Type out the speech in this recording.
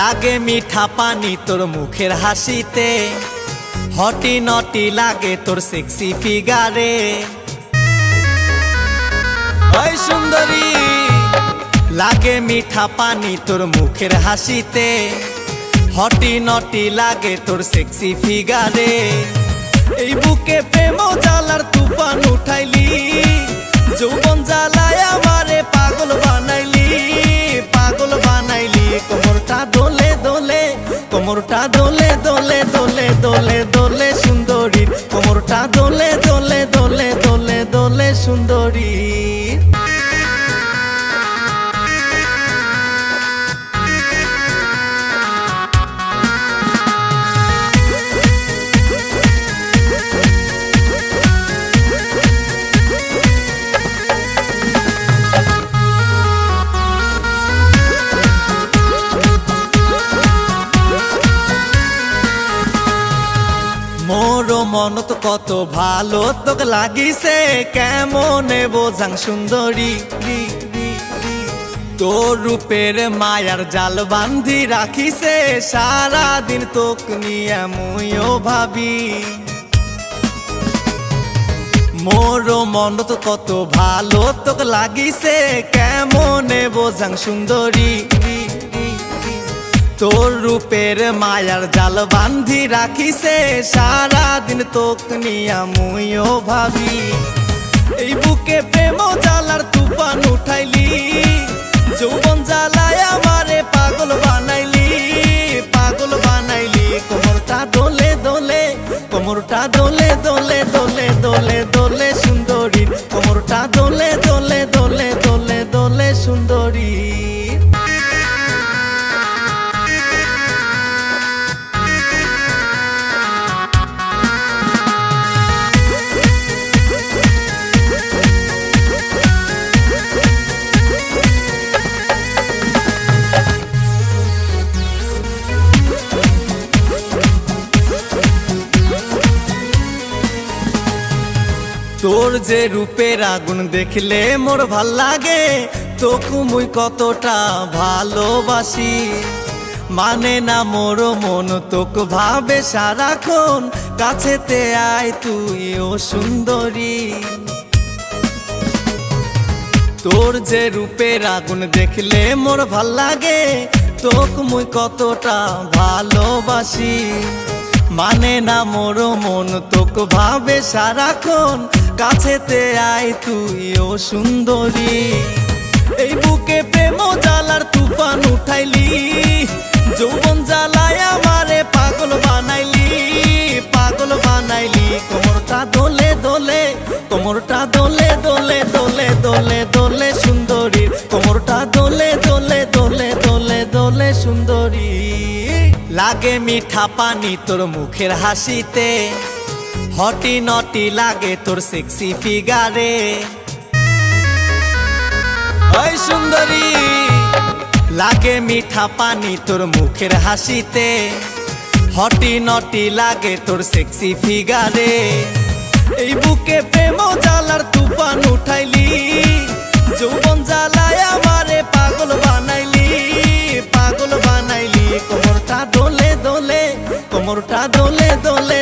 লাগে মিঠা পানি তোর মুখের হাসিতে, হটি নটি লাগে তোর সেক্সি ফিগারে। ওই সুন্দরী লাগে মিঠা পানি তোর মুখের হাসিতে, হটি নটি লাগে তোর সেক্সি ফিগারে। এই বুকে প্রেম জ্বালার তুফান উঠাইলি, যৌবন জ্বালায় আমারে পাগল বানাইলি, পাগল বানাইলি। কোমরটা দোলে দোলে, কোমরটা দোলে দোলে দোলে দোলে দোলে সুন্দরী, কোমরটা দোলে দোলে দোলে দোলে দোলে সুন্দরী। মোর মনত কত ভালো তোকে লাগিছে, কেমনে বোঝাং সুন্দরী। তোর রূপের মায়ার জাল বান্ধি রাখিছে, সারাদিন তোক নিয়ে মুইও ভাবি। মোর মনত কত ভালো তোকে লাগিছে, কেমনে বোঝাং সুন্দরী। তোর রূপের মায়ার জাল বান্ধি রাখিছে, সারাদিন তোক নিয়া মুইও ভাবি। এই বুকে প্রেম জ্বালার তুফান উঠাইলি, যৌবন জ্বালায় আমারে পাগল বানাইলি, পাগল বানাইলি। কোমরটা দোলে দোলে, কোমরটা দোলে দোলে দোলে দোলে দোলে সুন্দরী, কোমরটা দোলে দোলে দোলে দোলে দোলে সুন্দরী। তোর যে রূপের আগুন দেখলে মোর ভাল লাগে, তোকে মুই কতটা ভালোবাসি। মানে না মোর মন তোক ভাবে সারাক্ষণ, কাছেতে আয় তুই ও সুন্দরী। তোর যে রূপের আগুন দেখলে মোর ভাল লাগে, তোক মুই কতটা ভালোবাসি। মানে না মোর মন তোক ভাবে সারাক্ষণ, কাছেতে আয় তুই ও সুন্দরী। এই বুকে প্রেম জ্বালার তুফান উঠাইলি, যৌবন জ্বালায় আমারে পাগল বানাইলি, পাগল বানাইলি। কোমরটা দোলে দোলে, কোমরটা দোলে দোলে দোলে দোলে দোলে সুন্দরী, কোমরটা দোলে দোলে দোলে দোলে দোলে সুন্দরী। লাগে মিঠা পানি তোর মুখের হাসিতে, হটি নটি লাগে তোর সেক্সি ফিগারে। ওই সুন্দরী লাগে মিঠা পানি তোর মুখের হাসিতে, হটি নটি লাগে তোর সেক্সি ফিগারে। এই বুকে প্রেম জ্বালার তুফান উঠাইলি, যৌবন জ্বালায় আমারে পাগল বানাইলি, পাগল বানাইলি। কোমরটা দোলে দোলে, কোমরটা দোলে দোলে